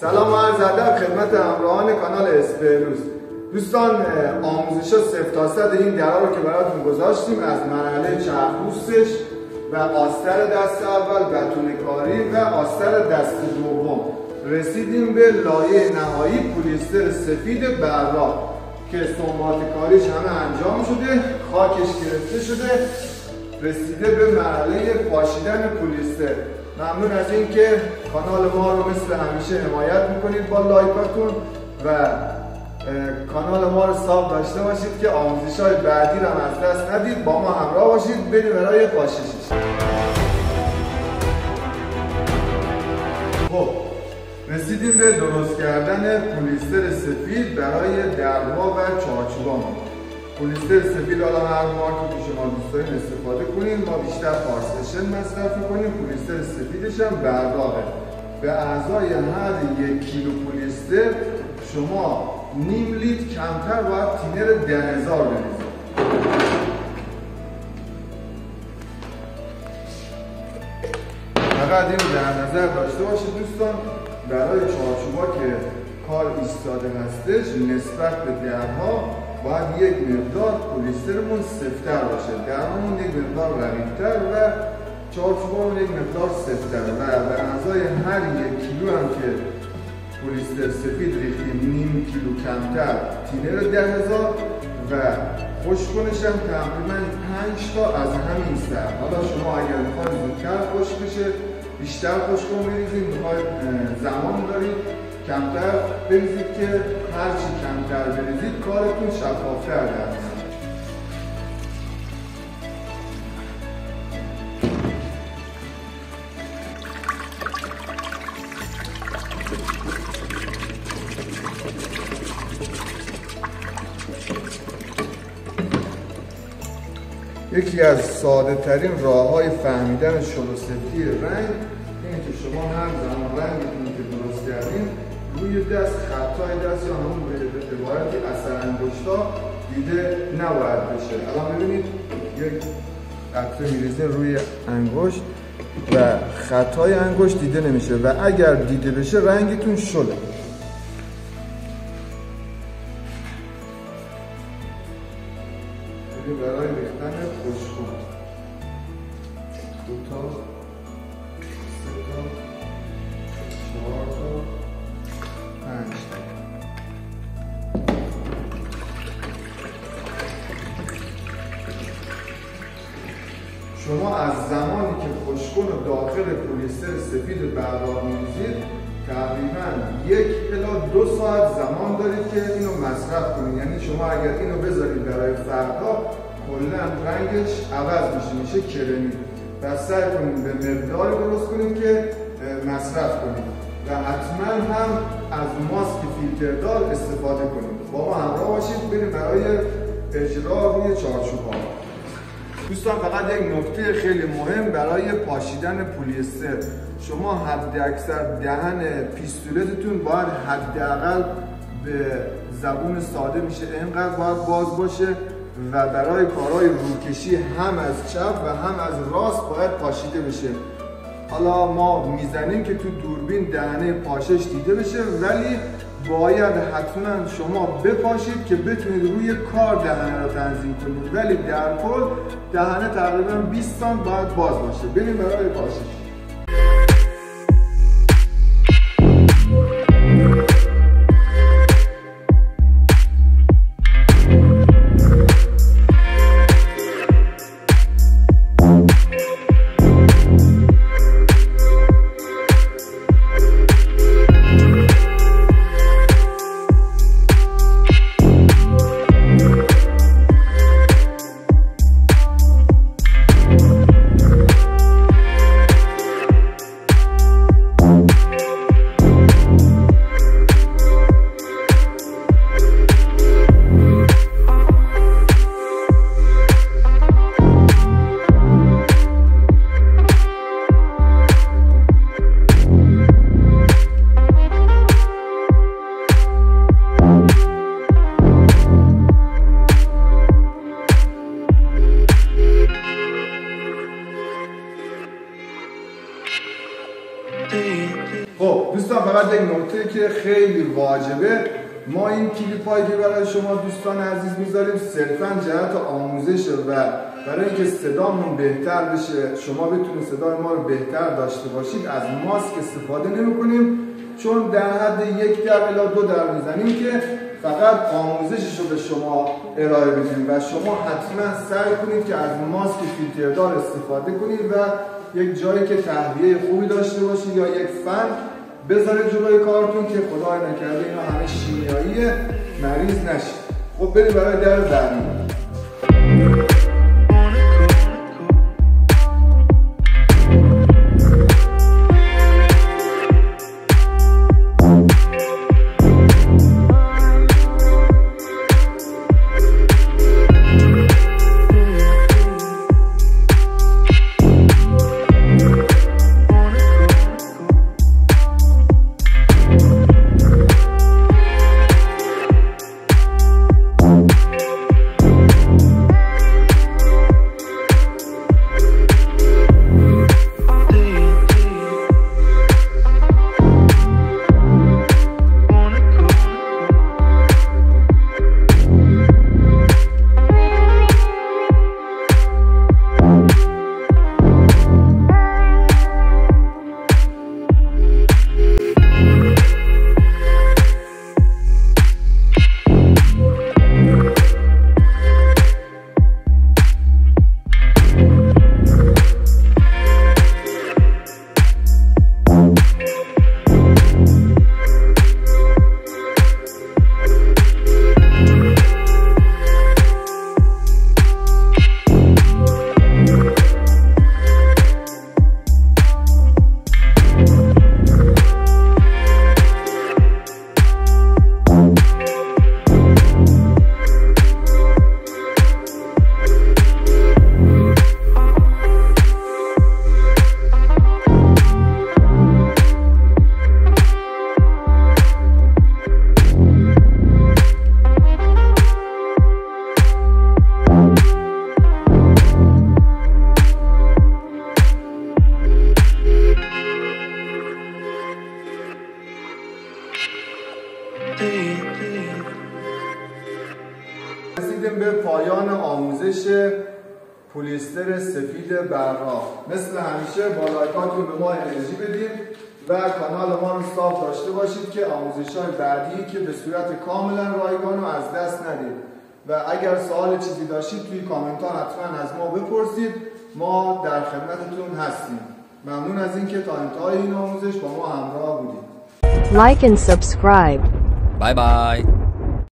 سلام و عرض ادب خدمت همراهان کانال اسپروس. دوستان، آموزش 0 تا 100 این درا رو که براتون گذاشتیم از مرحله چرخ‌پوستش و آستر دست اول، بتونه کاری و آستر دست دوم رسیدیم به لایه نهایی پلیستر سفید براق که سنبات کاریش همه انجام شده، خاکش گرفته شده، رسیده به مرحله پاشیدن پلیستر. ممنون از اینکه کانال ما رو مثل همیشه حمایت میکنید با لایکاتون و کانال ما رو ساب داشته باشید که آموزش‌های بعدی رو از دست ندید. با ما همراه باشید، بریم برای پاششش. خب رسیدیم به درست کردن پلیستر سفید برای درها و چارچوبان. پلیستر سفید حالا هر مارکی که شما دوست دارین استفاده کنین، ما بیشتر پارسشن مصرف میکنیم. پلیستر سفیدش هم براقه. به ازای هر 1 کیلو پلیستر شما نیم لیتر کمتر باید تینر 10,000 بریزید. فقط این رو در نظر داشته باشید دوستان، برای چارچوبا که کار ایستاده هستش نسبت به درها باید یک مقدار پلیسترمون سفت‌تر باشه، درمون یک مقدار رقیق‌تر و چارچوبامون یک مقدار سفت‌تر و به ازای هر 1 کیلو هم که پلیستر سفید ریختیم نیم کیلو کمتر تینر 10,000 و خشک‌کنش هم تقریبا 5 تا از همین سر. حالا شما اگر میخواید زودتر خشک بشه بیشتر خشک‌کن بریزید، میخواید زمان دارید کمتر بریزید که هرچی کمتر بریزید کارتون شفافتر در میاد. یکی از ساده ترین راه های فهمیدن شلوسفتی رنگ اینه که شما هر زمان رنگتون که درست کردین روی دست، خطای دست یا همون به عبارتی اثر انگشتا دیده نباید بشه. الان ببینید یک قطره میریزین روی انگشت و خطای انگشت دیده نمیشه و اگر دیده بشه رنگتون شله. برای ریختن خشک‌کن 2 تا 3 تا 4 تا 5 تا. شما از زمانی که خشک‌کن رو داخل پلیستر سفید براق می‌ریزید تقریبا 1 الی 2 ساعت زمان دارید که اینو مصرف کنید. یعنی شما اگر اینو بذارید برای فردا کلا رنگش عوض میشه کرمی. پس سعی کنید به مقداری درست کنید که مصرف کنید و حتما هم از ماسک فیلتردار استفاده کنید. با ما همراه باشید، بریم برای اجرا روی چارچوب‌ها. دوستان فقط یک نکته خیلی مهم برای پاشیدن پلیستر، شما حد اکثر دهن پیستولتتون باید حداقل به زبون ساده میشه اینقدر باید باز باشه و برای کارهای روکشی هم از چپ و هم از راست باید پاشیده بشه. حالا ما میزنیم که تو دوربین دهنه پاشش دیده بشه، ولی باید حتما شما بپاشید که بتونید روی کار دهنه رو تنظیم کنید، ولی در کل دهنه تقریبا 20 سانت باید باز باشه. بریم برای پاشش. که خیلی واجبه. ما این کلیپ هایی که برای شما دوستان عزیز میذاریم صرفا جهت آموزش و برای اینکه صدامون بهتر بشه، شما بتونید صدای ما رو بهتر داشته باشید. از ماسک استفاده نمی‌کنیم چون در حد 1 در الی 2 در میزنیم که فقط آموزشش رو به شما ارائه بدیم و شما حتما سعی کنید که از ماسک فیلتردار استفاده کنید و یک جایی که تهویه خوبی داشته باشید یا یک فن بذارید جلوی کارتون که خدای نکرده اینا همه شیمیاییه، مریض نشید. خب بریم برای در بعدی. رسیدیم به پایان آموزش پلیستر سفید براق. مثل همیشه با لایکاتون به ما انرژی بدیم و کانال ما رو صاف داشته باشید که آموزش‌های بعدی که به صورت کاملا رایگان رو از دست ندید. و اگر سوال چیزی داشتید توی کامنت ها حتما از ما بپرسید، ما در خدمتتون هستیم. ممنون از اینکه تا انتهای این آموزش با ما همراه بودید. Like and subscribe. Bye bye.